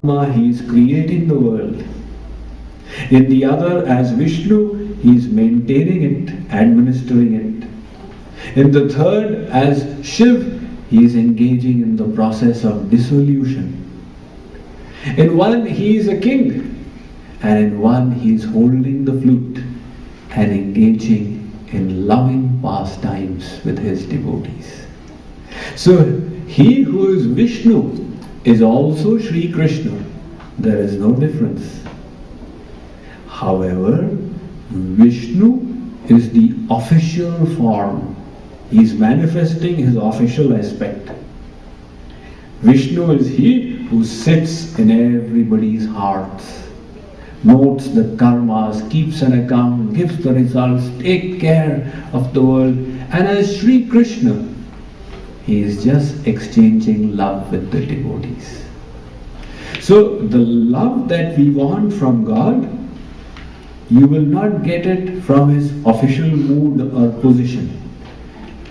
He is creating the world. In the other, as Vishnu, he is maintaining it, administering it. In the third, as Shiv, he is engaging in the process of dissolution. In one, he is a king, and in one, he is holding the flute and engaging in loving pastimes with his devotees. So, he who is Vishnu is also Sri Krishna. There is no difference. However, Vishnu is the official form. He is manifesting his official aspect. Vishnu is he who sits in everybody's hearts, notes the karmas, keeps an account, gives the results, takes care of the world. And as Sri Krishna, he is just exchanging love with the devotees. So the love that we want from God, you will not get it from his official mood or position.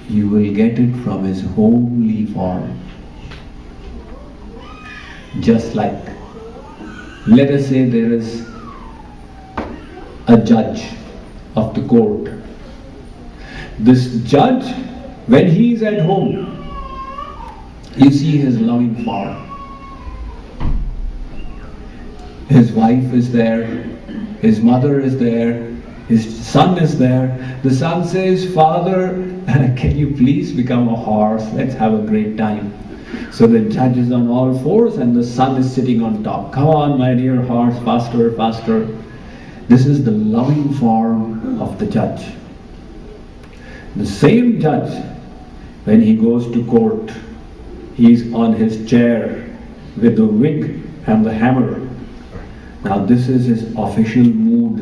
You will get it from his homely form. Just like, let us say there is a judge of the court. This judge, when he is at home, you see his loving form. His wife is there, his mother is there, his son is there. The son says, "Father, can you please become a horse? Let's have a great time." So the judge is on all fours and the son is sitting on top. "Come on, my dear horse, faster, faster." This is the loving form of the judge. The same judge, when he goes to court, he's on his chair with the wig and the hammer. Now this is his official mood.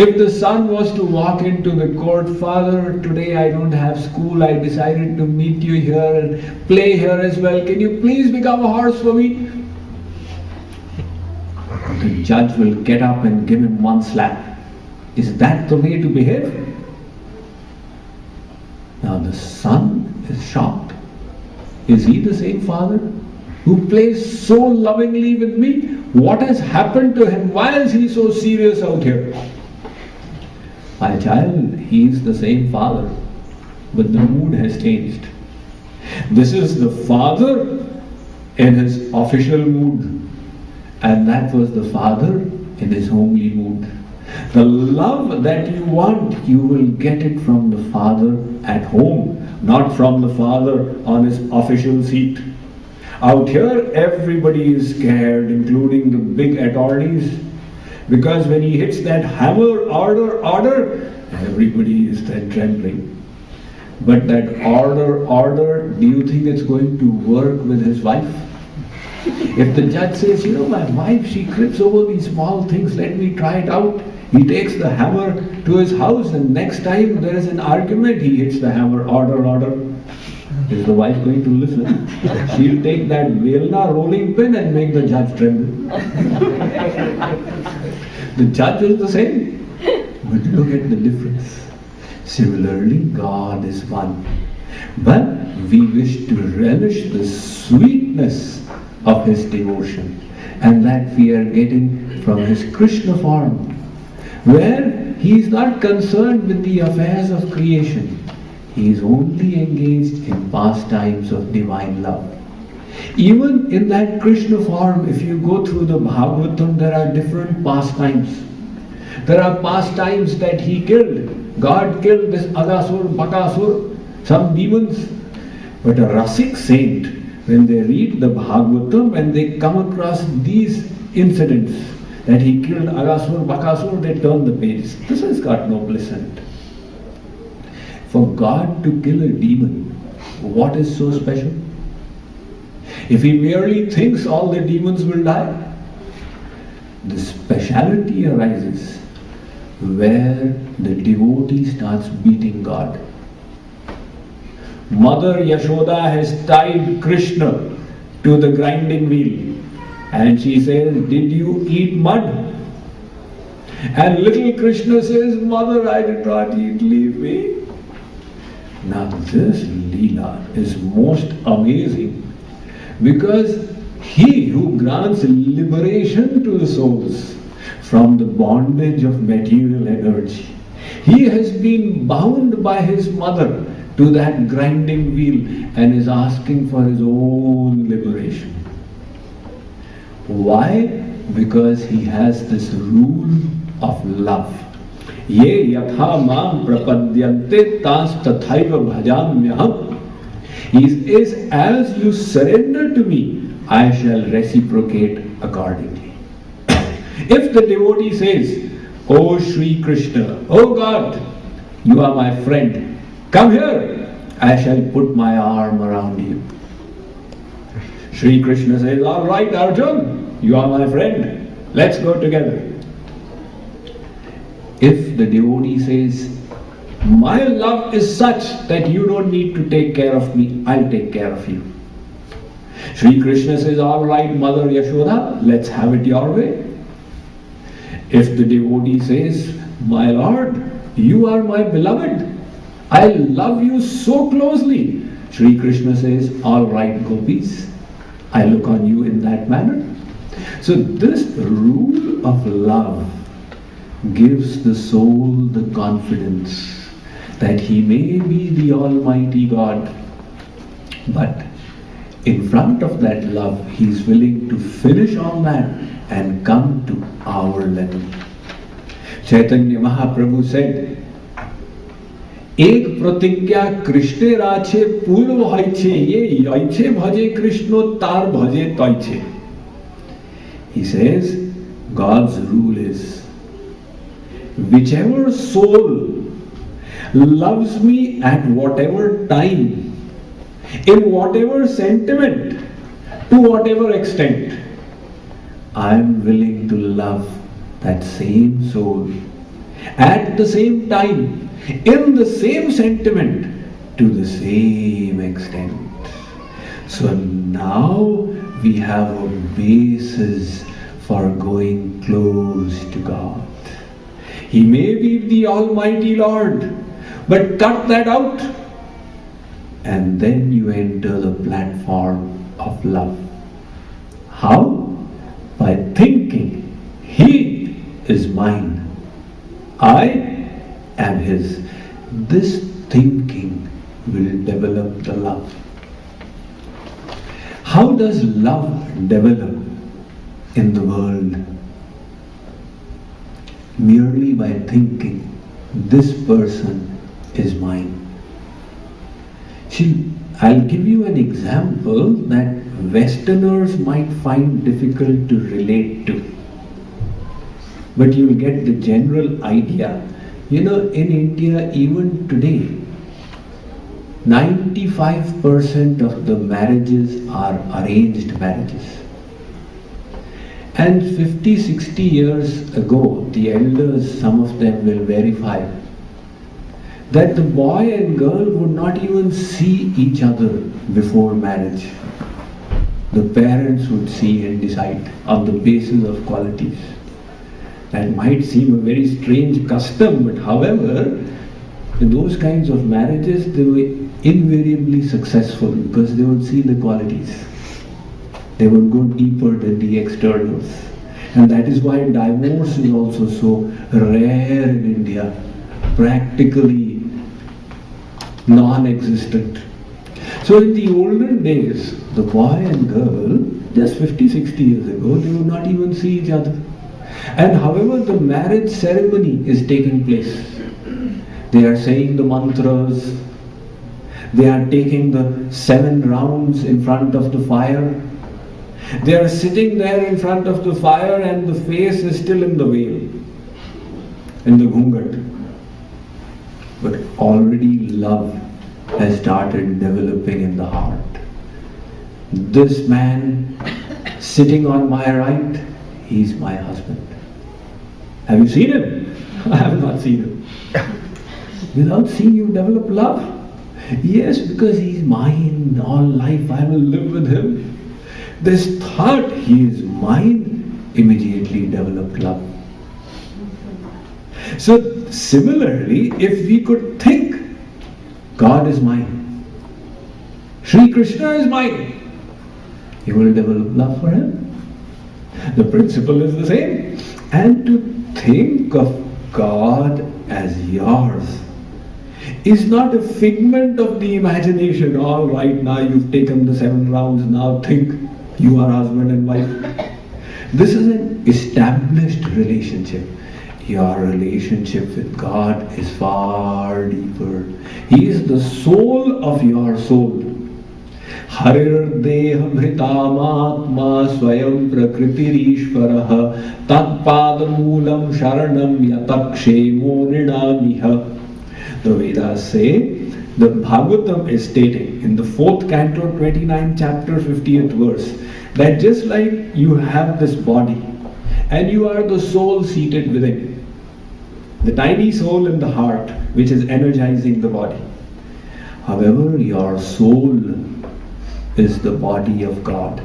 If the son was to walk into the court, "Father, today I don't have school, I decided to meet you here and play here as well. Can you please become a horse for me?" The judge will get up and give him one slap. Is that the way to behave? Now the son is shocked. Is he the same father who plays so lovingly with me? What has happened to him? Why is he so serious out here? My child, he is the same father, but the mood has changed. This is the father in his official mood, and that was the father in his homely mood. The love that you want, you will get it from the father at home, not from the father on his official seat. Out here, everybody is scared, including the big attorneys, because when he hits that hammer, order, order, everybody is then trembling. But that order, order, do you think it's going to work with his wife? If the judge says, "My wife, she trips over these small things, let me try it out." He takes the hammer to his house, and next time there is an argument, he hits the hammer, order, order. Is the wife going to listen? She'll take that Velna rolling pin and make the judge tremble. The judge is the same, but look at the difference. Similarly, God is one, but we wish to relish the sweetness of his devotion, and that we are getting from his Krishna form, where he is not concerned with the affairs of creation. He is only engaged in pastimes of divine love. Even in that Krishna form, if you go through the Bhagavatam, there are different pastimes. There are pastimes that he killed. God killed this Agasur, Bakasur, some demons. But a Rasik saint, when they read the Bhagavatam and they come across these incidents, that he killed Agasur, Bakasur, they turn the page. This has got no bliss in it. For God to kill a demon, what is so special? If he merely thinks all the demons will die, the speciality arises where the devotee starts beating God. Mother Yashoda has tied Krishna to the grinding wheel, and she says, "Did you eat mud?" And little Krishna says, "Mother, I did not eat, leave me." Now this Leela is most amazing, because He who grants liberation to the souls from the bondage of material energy. He has been bound by his mother to that grinding wheel and is asking for his own liberation. Why? Because he has this rule of love. Ye yatha mam prapadyante tas tathaiva bhajamyaham. He is, as you surrender to me, I shall reciprocate accordingly. If the devotee says, "Oh Sri Krishna, oh God, you are my friend, come here, I shall put my arm around you." Sri Krishna says, "All right, Arjun, you are my friend, let's go together." If the devotee says, "My love is such that you don't need to take care of me, I'll take care of you," Sri Krishna says, "All right, Mother Yashoda, let's have it your way." If the devotee says, "My Lord, you are my beloved, I love you so closely," Sri Krishna says, "All right, gopis, I look on you in that manner." So this rule of love gives the soul the confidence that he may be the Almighty God, but in front of that love, he is willing to finish all that and come to our level. Chaitanya Mahaprabhu said, "Ek pratigya Krishne rache purv haiche, ye yaiche bhaje Krishno tar bhaje taiche." He says, God's rule is, whichever soul loves me at whatever time, in whatever sentiment, to whatever extent, I am willing to love that same soul at the same time, in the same sentiment, to the same extent. So now we have a basis for going close to God. He may be the Almighty Lord, but cut that out, and then you enter the platform of love. How? By thinking, He is mine, I am His. This thinking will develop the love. How does love develop in the world? Merely by thinking, this person is mine. See, I'll give you an example that Westerners might find difficult to relate to, but you'll get the general idea. You know, in India, even today, 95% of the marriages are arranged marriages. And 50, 60 years ago, the elders, some of them will verify, that the boy and girl would not even see each other before marriage. The parents would see and decide on the basis of qualities. That might seem a very strange custom, but however, in those kinds of marriages, they were invariably successful because they would see the qualities. They would go deeper than the externals. And that is why divorce is also so rare in India, practically non-existent. So in the olden days, the boy and girl, just 50, 60 years ago, they would not even see each other. And however, the marriage ceremony is taking place. They are saying the mantras, they are taking the 7 rounds in front of the fire. They are sitting there in front of the fire and the face is still in the veil, in the ghungat. But already love has started developing in the heart. This man sitting on my right, he's my husband. Have you seen him? I have not seen him. Without seeing you develop love? Yes, because he's mine all life, I will live with him. This thought, he is mine, immediately developed love. So similarly, if we could think, God is mine, Sri Krishna is mine, you will develop love for him. The principle is the same. And to think of God as yours is not a figment of the imagination. All right, now you've taken the 7 rounds, now think you are husband and wife. This is an established relationship. Your relationship with God is far deeper. He is the soul of your soul. Harir deha bhritamatma swayam prakritirishvaraha tat padamulam sharanam yatakshemo nidamiha. The Vedas say, the Bhagavatam is stating in the 4th canto, 29th chapter, 50th verse, that just like you have this body and you are the soul seated within, the tiny soul in the heart which is energizing the body. However, your soul is the body of God.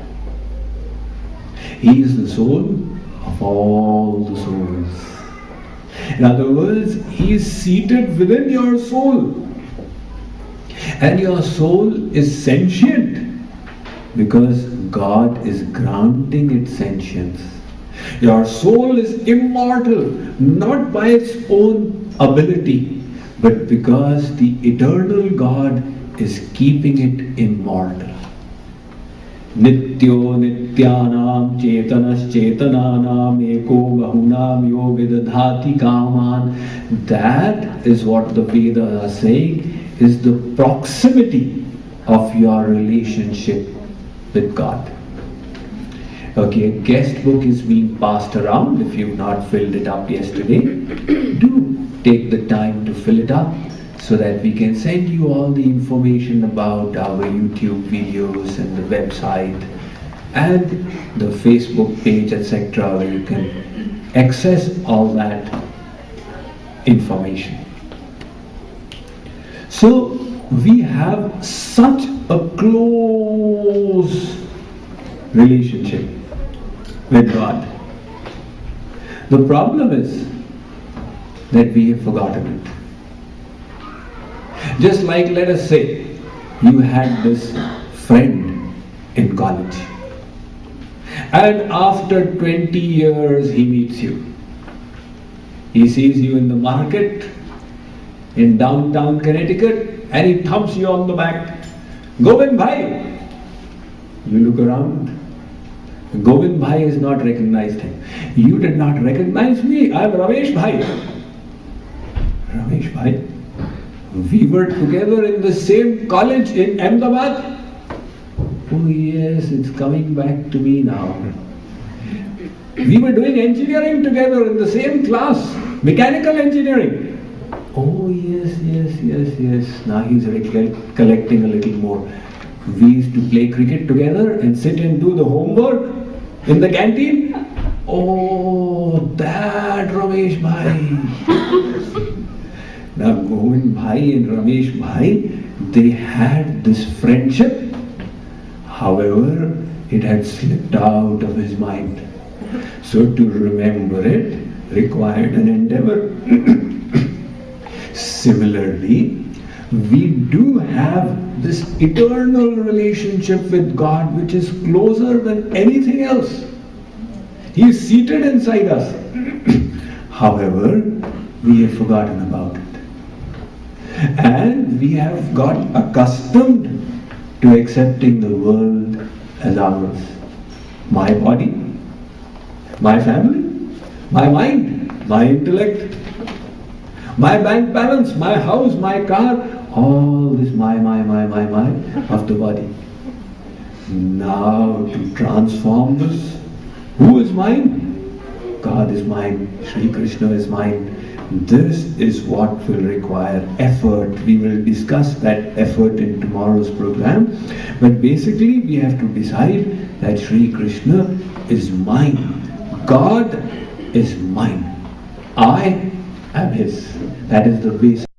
He is the soul of all the souls. In other words, He is seated within your soul. And your soul is sentient because God is granting its sentience. Your soul is immortal, not by its own ability, but because the eternal God is keeping it immortal. Nityo nityanam chetanas chetananam eko bahunam yo vidadhati kaman. That is what the Vedas are saying is the proximity of your relationship with God. Okay, a guest book is being passed around. If you've not filled it up yesterday, do take the time to fill it up so that we can send you all the information about our YouTube videos and the website and the Facebook page, etc., where you can access all that information. So we have such a close relationship with God. The problem is that we have forgotten it. Just like, let us say, you had this friend in college, and after 20 years he meets you. He sees you in the market in downtown Connecticut and he thumps you on the back. Govind Bhai! You look around. Govind Bhai has not recognized him. You did not recognize me. I am Ramesh Bhai. Ramesh Bhai? We were together in the same college in Ahmedabad. Oh yes, it's coming back to me now. We were doing engineering together in the same class, mechanical engineering. Oh yes. Now he's collecting a little more. We used to play cricket together and sit and do the homework in the canteen. Oh, that Ramesh Bhai. Now Govind Bhai and Ramesh Bhai, they had this friendship. However, it had slipped out of his mind. So to remember it required an endeavor. Similarly, we do have this eternal relationship with God which is closer than anything else. He is seated inside us. However, we have forgotten about it. And we have got accustomed to accepting the world as ours. My body, my family, my mind, my intellect, my bank balance, my house, my car, all this my of the body. Now to transform this, who is mine? God is mine, Sri Krishna is mine. This is what will require effort. We will discuss that effort in tomorrow's program. But basically we have to decide that Sri Krishna is mine. God is mine. I am His. That is the basic.